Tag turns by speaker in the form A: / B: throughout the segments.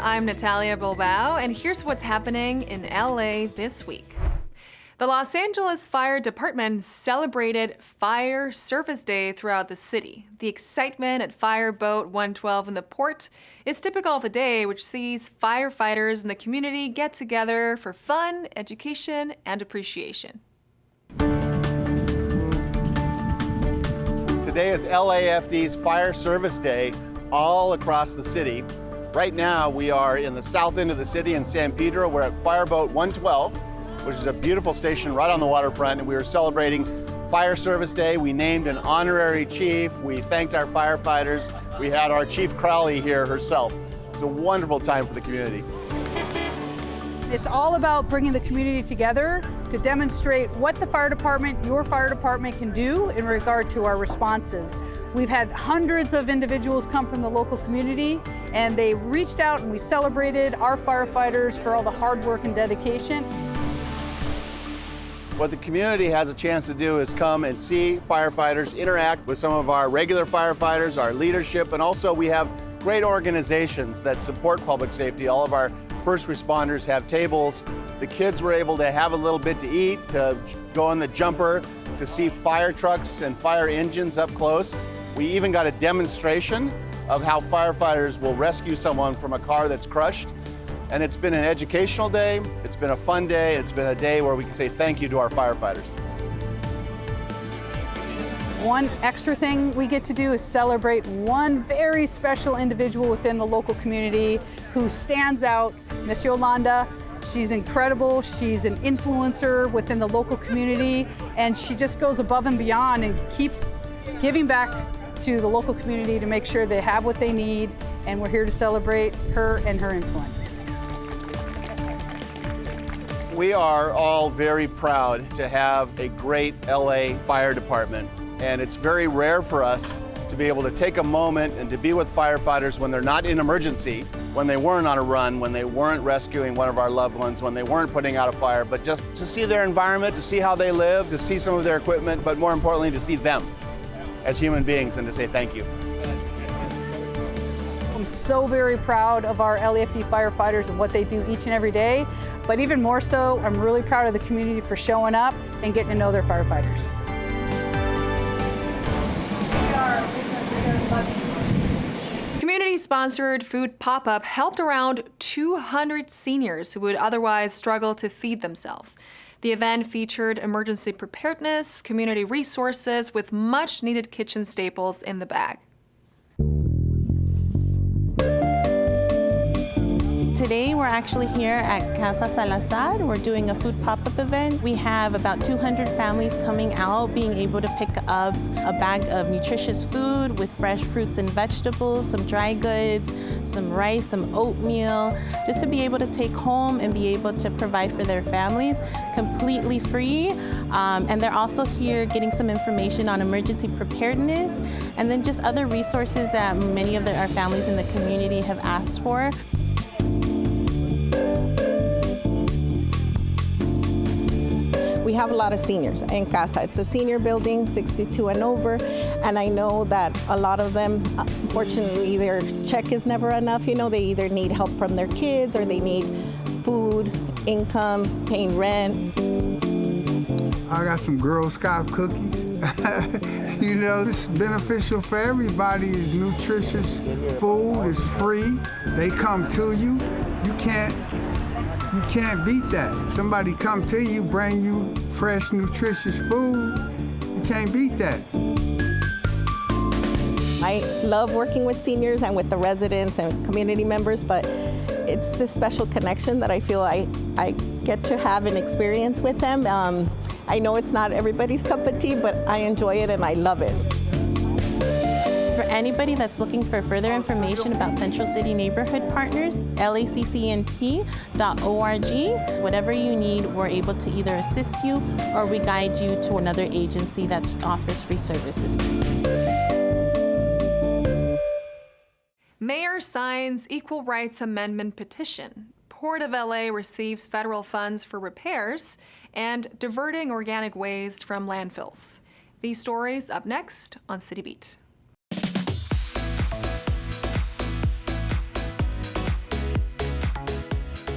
A: I'm Natalia Bilbao, and here's what's happening in LA this week. The Los Angeles Fire Department celebrated Fire Service Day throughout the city. The excitement at Fireboat 112 in the port is typical of the day, which sees firefighters in the community get together for fun, education, and appreciation.
B: Today is LAFD's Fire Service Day all across the city. Right now, we are in the south end of the city in San Pedro. We're at Fireboat 112, which is a beautiful station right on the waterfront, and we are celebrating Fire Service Day. We named an honorary chief. We thanked our firefighters. We had our Chief Crowley here herself. It's a wonderful time for the community.
C: It's all about bringing the community together to demonstrate what the fire department, your fire department, can do in regard to our responses. We've had hundreds of individuals come from the local community, and they reached out and we celebrated our firefighters for all the hard work and dedication.
B: What the community has a chance to do is come and see firefighters, interact with some of our regular firefighters, our leadership, and also we have great organizations that support public safety. All of our first responders have tables. The kids were able to have a little bit to eat, to go on the jumper, to see fire trucks and fire engines up close. We even got a demonstration of how firefighters will rescue someone from a car that's crushed. And it's been an educational day, it's been a fun day, it's been a day where we can say thank you to our firefighters.
C: One extra thing we get to do is celebrate one very special individual within the local community who stands out, Miss Yolanda. She's incredible, she's an influencer within the local community, and she just goes above and beyond and keeps giving back to the local community to make sure they have what they need, and we're here to celebrate her and her influence.
B: We are all very proud to have a great LA Fire Department, and it's very rare for us to be able to take a moment and to be with firefighters when they're not in emergency, when they weren't on a run, when they weren't rescuing one of our loved ones, when they weren't putting out a fire, but just to see their environment, to see how they live, to see some of their equipment, but more importantly, to see them as human beings and to say thank you.
C: I'm so very proud of our LAFD firefighters and what they do each and every day, but even more so, I'm really proud of the community for showing up and getting to know their firefighters.
A: Community-sponsored food pop-up helped around 200 seniors who would otherwise struggle to feed themselves. The event featured emergency preparedness, community resources with much-needed kitchen staples in the bag.
D: Today we're actually here at Casa Salazar. We're doing a food pop-up event. We have about 200 families coming out, being able to pick up a bag of nutritious food with fresh fruits and vegetables, some dry goods, some rice, some oatmeal, just to be able to take home and be able to provide for their families completely free. And they're also here getting some information on emergency preparedness and then just other resources that many of our families in the community have asked for.
E: We have a lot of seniors in Casa. It's a senior building, 62 and over, and I know that a lot of them, unfortunately, their check is never enough. You know, they either need help from their kids or they need food, income, paying rent.
F: I got some Girl Scout cookies. You know, it's beneficial for everybody. It's nutritious food, it's free. They come to you. You can't beat that. Somebody come to you, bring you fresh, nutritious food. You can't beat that.
E: I love working with seniors and with the residents and community members, but it's this special connection that I feel I get to have an experience with them. I know it's not everybody's cup of tea, but I enjoy it and I love it.
D: For anybody that's looking for further information about Central City Neighborhood Partners, laccnp.org. Whatever you need, we're able to either assist you or we guide you to another agency that offers free services.
A: Mayor signs Equal Rights Amendment petition. Port of LA receives federal funds for repairs and diverting organic waste from landfills. These stories up next on City Beat.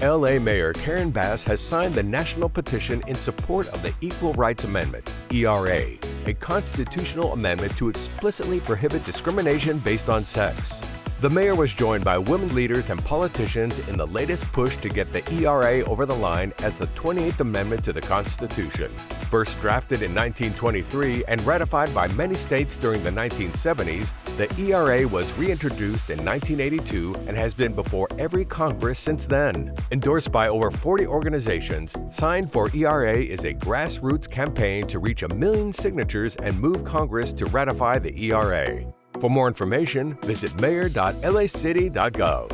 G: LA Mayor Karen Bass has signed the national petition in support of the Equal Rights Amendment, ERA, a constitutional amendment to explicitly prohibit discrimination based on sex. The mayor was joined by women leaders and politicians in the latest push to get the ERA over the line as the 28th Amendment to the Constitution. First drafted in 1923 and ratified by many states during the 1970s, the ERA was reintroduced in 1982 and has been before every Congress since then. Endorsed by over 40 organizations, Sign for ERA is a grassroots campaign to reach 1 million signatures and move Congress to ratify the ERA. For more information, visit mayor.lacity.gov.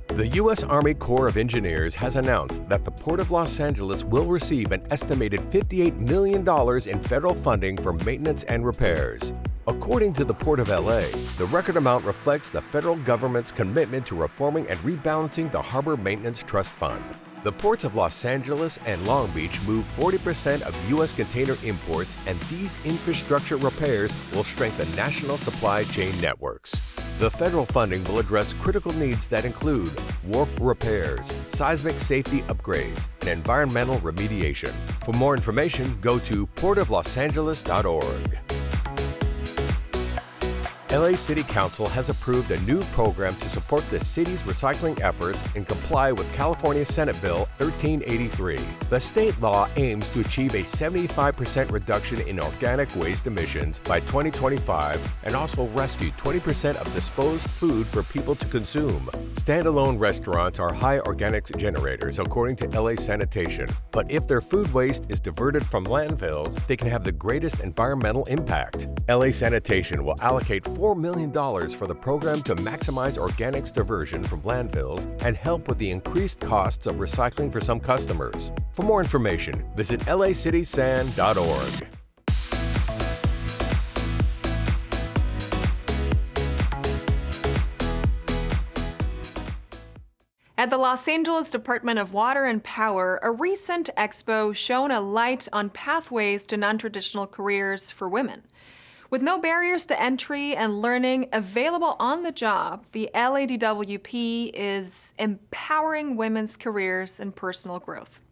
G: The U.S. Army Corps of Engineers has announced that the Port of Los Angeles will receive an estimated $58 million in federal funding for maintenance and repairs. According to the Port of LA, the record amount reflects the federal government's commitment to reforming and rebalancing the Harbor Maintenance Trust Fund. The ports of Los Angeles and Long Beach move 40% of U.S. container imports, and these infrastructure repairs will strengthen national supply chain networks. The federal funding will address critical needs that include wharf repairs, seismic safety upgrades, and environmental remediation. For more information, go to portoflosangeles.org. LA City Council has approved a new program to support the city's recycling efforts and comply with California Senate Bill 1383. The state law aims to achieve a 75% reduction in organic waste emissions by 2025 and also rescue 20% of disposed food for people to consume. Standalone restaurants are high organics generators, according to LA Sanitation. But if their food waste is diverted from landfills, they can have the greatest environmental impact. LA Sanitation will allocate $4 million for the program to maximize organics diversion from landfills and help with the increased costs of recycling for some customers. For more information, visit lacitysan.org.
A: At the Los Angeles Department of Water and Power, a recent expo shone a light on pathways to non-traditional careers for women. With no barriers to entry and learning available on the job, the LADWP is empowering women's careers and personal growth.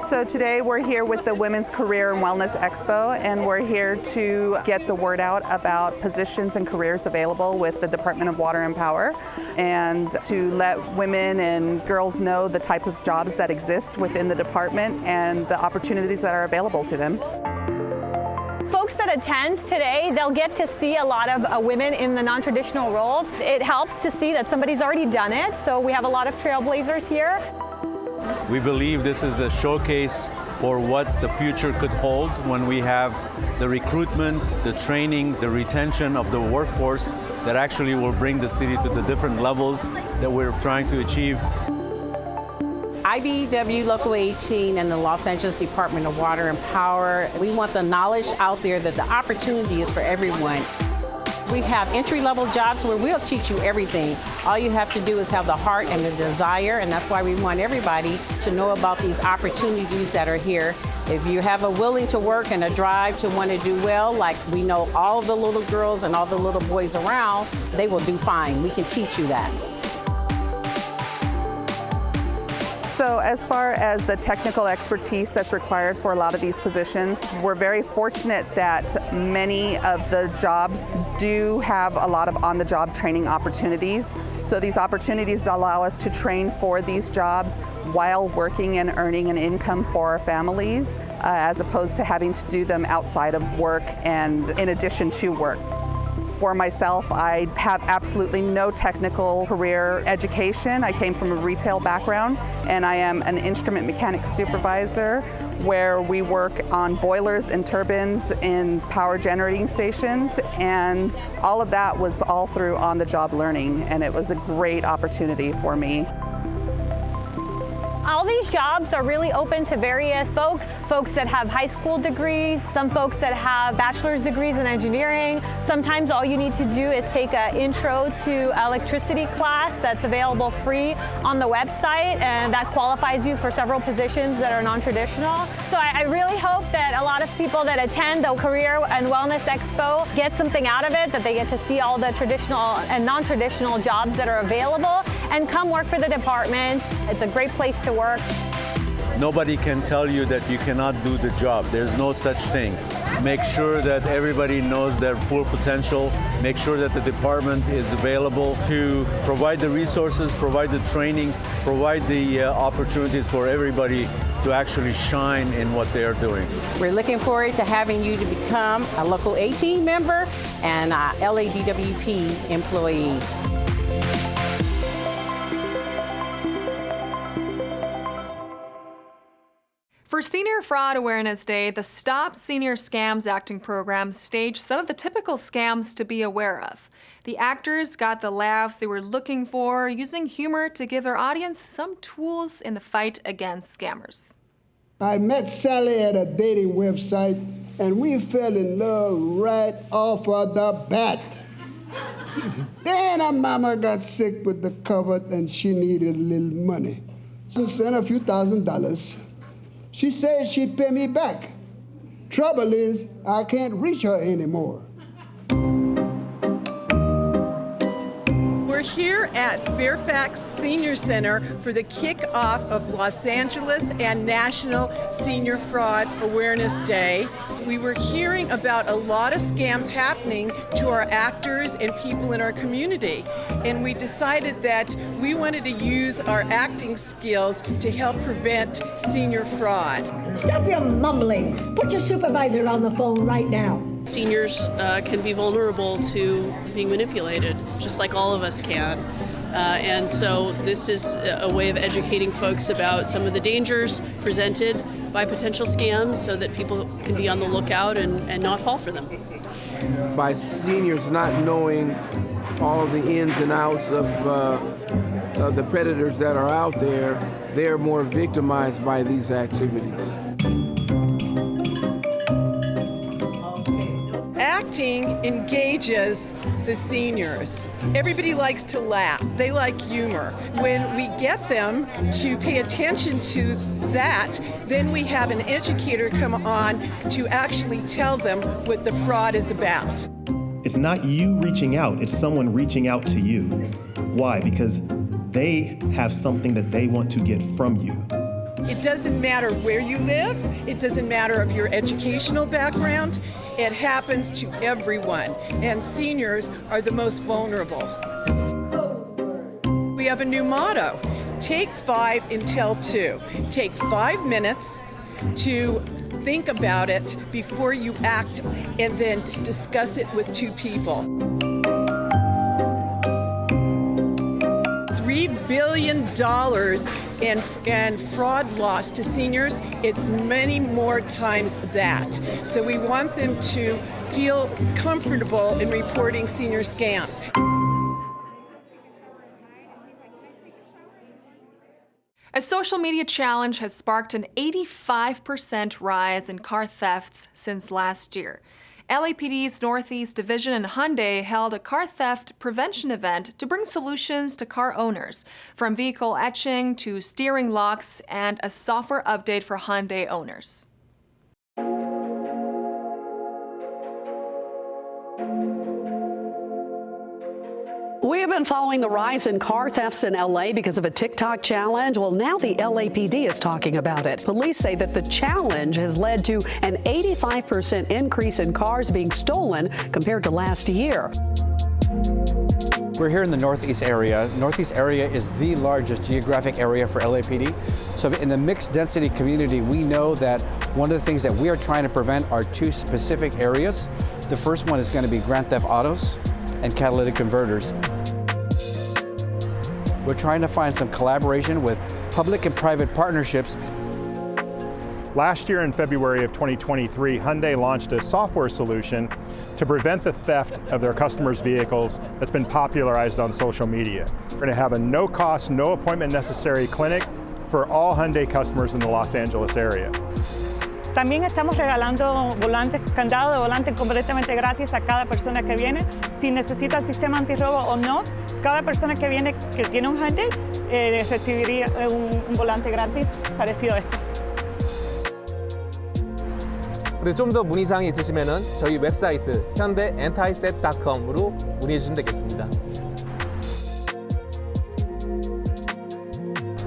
H: So today we're here with the Women's Career and Wellness Expo, and we're here to get the word out about positions and careers available with the Department of Water and Power, and to let women and girls know the type of jobs that exist within the department and the opportunities that are available to them.
I: Folks that attend today, they'll get to see a lot of women in the non-traditional roles. It helps to see that somebody's already done it, so we have a lot of trailblazers here.
J: We believe this is a showcase for what the future could hold when we have the recruitment, the training, the retention of the workforce that actually will bring the city to the different levels that we're trying to achieve.
K: IBEW Local 18 and the Los Angeles Department of Water and Power, we want the knowledge out there that the opportunity is for everyone. We have entry-level jobs where we'll teach you everything. All you have to do is have the heart and the desire, and that's why we want everybody to know about these opportunities that are here. If you have a willing to work and a drive to want to do well, like we know all the little girls and all the little boys around, they will do fine. We can teach you that.
H: So as far as the technical expertise that's required for a lot of these positions, we're very fortunate that many of the jobs do have a lot of on-the-job training opportunities. So these opportunities allow us to train for these jobs while working and earning an income for our families, as opposed to having to do them outside of work and in addition to work. For myself, I have absolutely no technical career education. I came from a retail background, and I am an instrument mechanic supervisor where we work on boilers and turbines in power generating stations, and all of that was all through on-the-job learning, and it was a great opportunity for me.
I: All these jobs are really open to various folks that have high school degrees, some folks that have bachelor's degrees in engineering. Sometimes all you need to do is take an intro to electricity class that's available free on the website, and that qualifies you for several positions that are non-traditional. So I really hope that a lot of people that attend the Career and Wellness Expo get something out of it, that they get to see all the traditional and non-traditional jobs that are available and come work for the department. It's a great place to work.
J: Nobody can tell you that you cannot do the job. There's no such thing. Make sure that everybody knows their full potential. Make sure that the department is available to provide the resources, provide the training, provide the opportunities for everybody to actually shine in what they are doing.
K: We're looking forward to having you to become a local A-team member and a LADWP employee.
A: For Senior Fraud Awareness Day, the Stop Senior Scams Acting program staged some of the typical scams to be aware of. The actors got the laughs they were looking for, using humor to give their audience some tools in the fight against scammers.
L: I met Sally at a dating website, and we fell in love right off of the bat. Then her mama got sick with the cover, and she needed a little money. So sent a few $1,000s. She said she'd pay me back. Trouble is, I can't reach her anymore.
M: We're here at Fairfax Senior Center for the kickoff of Los Angeles and National Senior Fraud Awareness Day. We were hearing about a lot of scams happening to our actors and people in our community. And we decided that we wanted to use our acting skills to help prevent senior fraud.
N: Stop your mumbling. Put your supervisor on the phone right now.
O: Seniors can be vulnerable to being manipulated, just like all of us can. And so this is a way of educating folks about some of the dangers presented by potential scams so that people can be on the lookout and not fall for them.
P: By seniors not knowing all of the ins and outs of the predators that are out there, they're more victimized by these activities.
M: Acting engages the seniors. Everybody likes to laugh. They like humor. When we get them to pay attention to that, then we have an educator come on to actually tell them what the fraud is about.
Q: It's not you reaching out, it's someone reaching out to you. Why? Because they have something that they want to get from you.
M: It doesn't matter where you live, it doesn't matter of your educational background, it happens to everyone, and seniors are the most vulnerable. We have a new motto, take 5 and tell 2. Take 5 minutes to think about it before you act and then discuss it with 2 people. $3 billion in fraud loss to seniors, it's many more times that. So we want them to feel comfortable in reporting senior scams.
A: A social media challenge has sparked an 85% rise in car thefts since last year. LAPD's Northeast Division and Hyundai held a car theft prevention event to bring solutions to car owners, from vehicle etching to steering locks and a software update for Hyundai owners.
R: We have been following the rise in car thefts in LA because of a TikTok challenge. Well, now the LAPD is talking about it. Police say that the challenge has led to an 85% increase in cars being stolen compared to last year.
S: We're here in the Northeast area. Northeast area is the largest geographic area for LAPD. So in the mixed density community, we know that one of the things that we are trying to prevent are 2 specific areas. The first one is going to be grand theft autos and catalytic converters. We're trying to find some collaboration with public and private partnerships.
T: Last year in February of 2023, Hyundai launched a software solution to prevent the theft of their customers' vehicles that's been popularized on social media. We're going to have a no-cost, no appointment necessary clinic for all Hyundai customers in the Los Angeles area.
U: También estamos regalando volantes, candado de volante completamente gratis a cada persona que viene. Si necesita el sistema antirrobo o no, cada persona que viene que tiene un Hyundai recibiría un volante gratis parecido a este.
V: 그리고 좀 더 문의사항이 있으시면은 저희 웹사이트 hyundaiantiset.com으로 문의해 주시면 되겠습니다.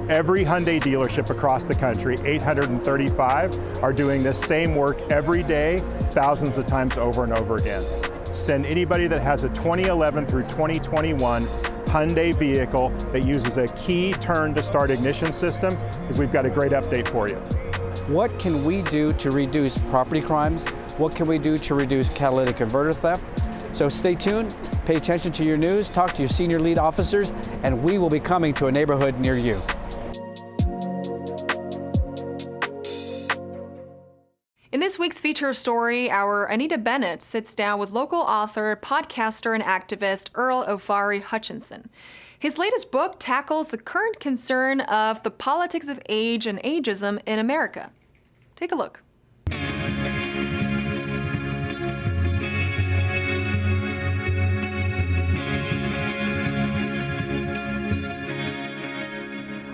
T: Every Hyundai dealership across the country, 835, are doing this same work every day, thousands of times over and over again. Send anybody that has a 2011 through 2021 Hyundai vehicle that uses a key turn to start ignition system, because we've got a great update for you.
S: What can we do to reduce property crimes? What can we do to reduce catalytic converter theft? So stay tuned, pay attention to your news, talk to your senior lead officers, and we will be coming to a neighborhood near you.
A: In this week's feature story, our Anita Bennett sits down with local author, podcaster, and activist Earl Ofari Hutchinson. His latest book tackles the current concern of the politics of age and ageism in America. Take a look.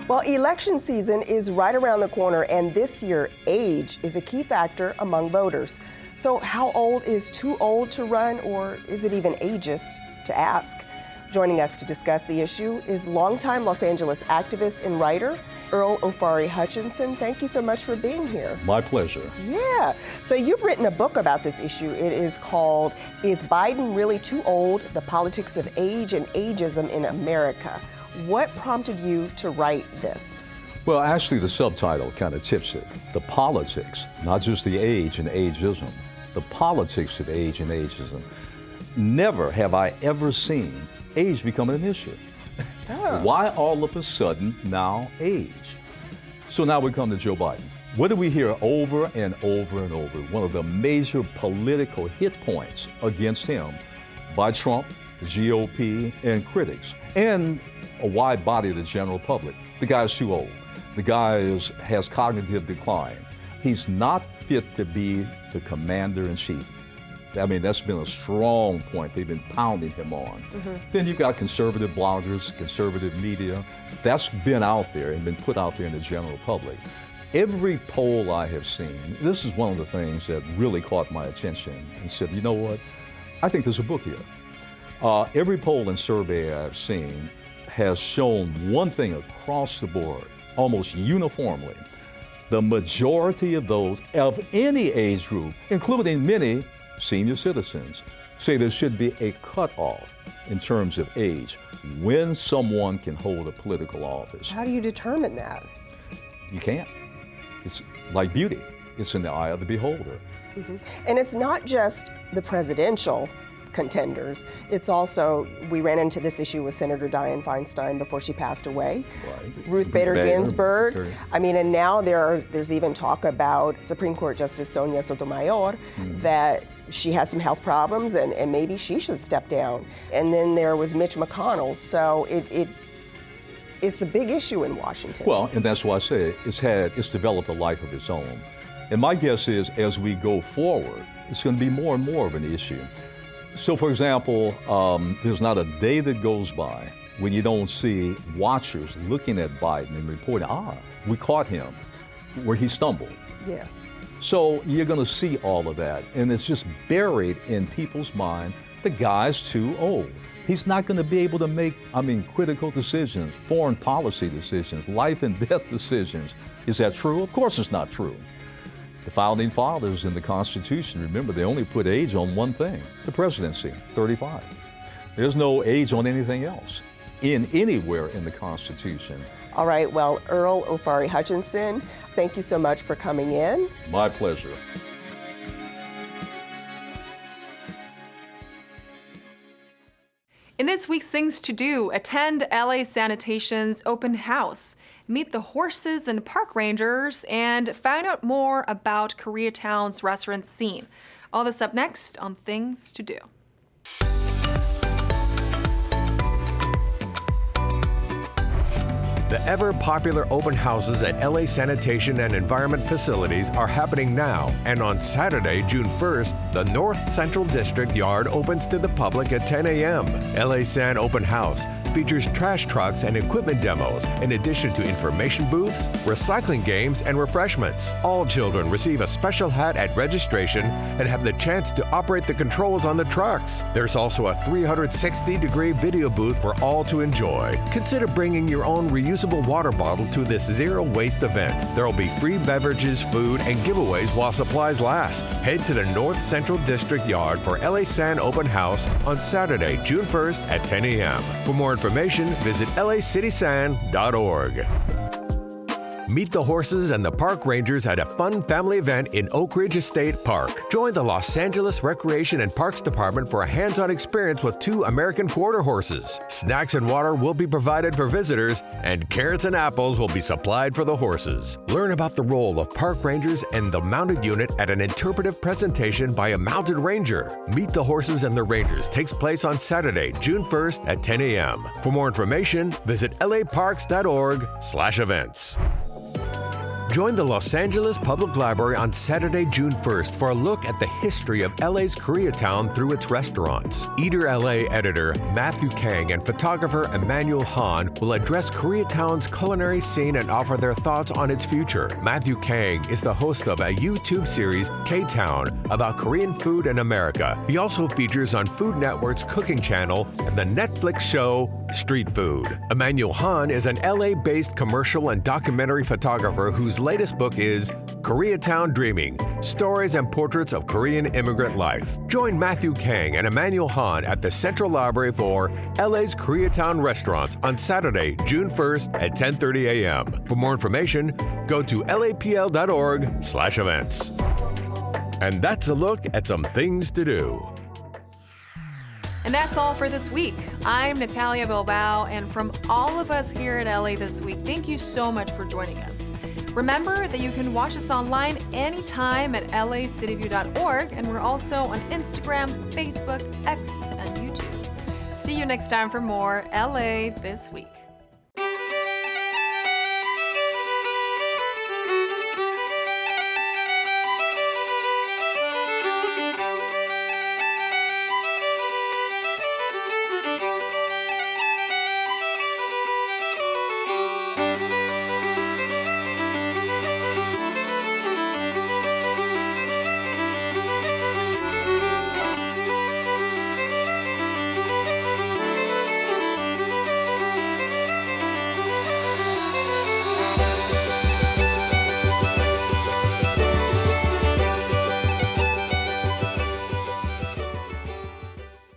W: Well, election season is right around the corner, and this year, age is a key factor among voters. So how old is too old to run, or is it even ageist to ask? Joining us to discuss the issue is longtime Los Angeles activist and writer, Earl Ofari Hutchinson. Thank you so much for being here.
X: My pleasure.
W: Yeah. So you've written a book about this issue. It is called, Is Biden Really Too Old? The Politics of Age and Ageism in America. What prompted you to write this?
X: Well, actually, the subtitle kind of tips it. The politics, not just the age and ageism, the politics of age and ageism. Never have I ever seen age become an issue. Oh. Why all of a sudden now age? So now we come to Joe Biden. What do we hear over and over and over? One of the major political hit points against him by Trump, the GOP, and critics, and a wide body of the general public. The guy's too old. The guy has cognitive decline. He's not fit to be the commander-in-chief. I mean, that's been a strong point they've been pounding him on. Mm-hmm. Then you've got conservative bloggers, conservative media. That's been out there and been put out there in the general public. Every poll I have seen, this is one of the things that really caught my attention and said, you know what, I think there's a book here. Every poll and survey I've seen has shown one thing across the board, almost uniformly. The majority of those of any age group, including many senior citizens, say there should be a cutoff in terms of age when someone can hold a political office.
W: How do you determine that?
X: You can't. It's like beauty. It's in the eye of the beholder.
W: Mm-hmm. And it's not just the presidential contenders. It's also, we ran into this issue with Senator Dianne Feinstein before she passed away. Right. Ruth Bader Ginsburg. I mean, and now there's even talk about Supreme Court Justice Sonia Sotomayor that she has some health problems and maybe she should step down. And then there was Mitch McConnell. So it's a big issue in Washington.
X: Well, and that's why I say it's developed a life of its own. And my guess is as we go forward, it's going to be more and more of an issue. So, for example, there's not a day that goes by when you don't see watchers looking at Biden and reporting, we caught him where he stumbled.
W: Yeah.
X: So you're going to see all of that, and it's just buried in people's mind. The guy's too old. He's not going to be able to make, critical decisions, foreign policy decisions, life and death decisions. Is that true? Of course it's not true. The founding fathers in the Constitution, remember, they only put age on one thing, the presidency, 35. There's no age on anything else anywhere in the Constitution.
W: All right, well, Earl Ofari Hutchinson, thank you so much for coming in.
X: My pleasure.
A: In this week's Things to Do, attend LA Sanitation's open house, meet the horses and park rangers, and find out more about Koreatown's restaurant scene. All this up next on Things to Do.
G: The ever popular open houses at LA Sanitation and Environment facilities are happening now, and on Saturday, June 1st, the North Central District Yard opens to the public at 10 a.m. LASAN Open House features trash trucks and equipment demos, in addition to information booths, recycling games, and refreshments. All children receive a special hat at registration and have the chance to operate the controls on the trucks. There's also a 360-degree video booth for all to enjoy. Consider bringing your own reusable water bottle to this zero-waste event. There will be free beverages, food, and giveaways while supplies last. Head to the North Central District Yard for LASAN Open House on Saturday, June 1st at 10 a.m. For more information, visit lacitysan.org. Meet the horses and the park rangers at a fun family event in Oak Ridge Estate Park. Join the Los Angeles Recreation and Parks Department for a hands-on experience with 2 American quarter horses. Snacks and water will be provided for visitors, and carrots and apples will be supplied for the horses. Learn about the role of park rangers and the mounted unit at an interpretive presentation by a mounted ranger. Meet the horses and the rangers takes place on Saturday, June 1st at 10 a.m. For more information, visit laparks.org/events. Join the Los Angeles Public Library on Saturday, June 1st for a look at the history of LA's Koreatown through its restaurants. Eater LA editor Matthew Kang and photographer Emmanuel Han will address Koreatown's culinary scene and offer their thoughts on its future. Matthew Kang is the host of a YouTube series, K-Town, about Korean food in America. He also features on Food Network's cooking channel and the Netflix show Street Food. Emmanuel Han is an LA-based commercial and documentary photographer whose latest book is Koreatown Dreaming: Stories and Portraits of Korean Immigrant Life. Join Matthew Kang and Emmanuel Han at the Central Library for LA's Koreatown Restaurants on Saturday, June 1st at 10:30 a.m. For more information, go to lapl.org/events. And that's a look at some things to do.
A: And that's all for this week. I'm Natalia Bilbao, and from all of us here at LA This Week, thank you so much for joining us. Remember that you can watch us online anytime at lacityview.org, and we're also on Instagram, Facebook, X, and YouTube. See you next time for more LA This Week.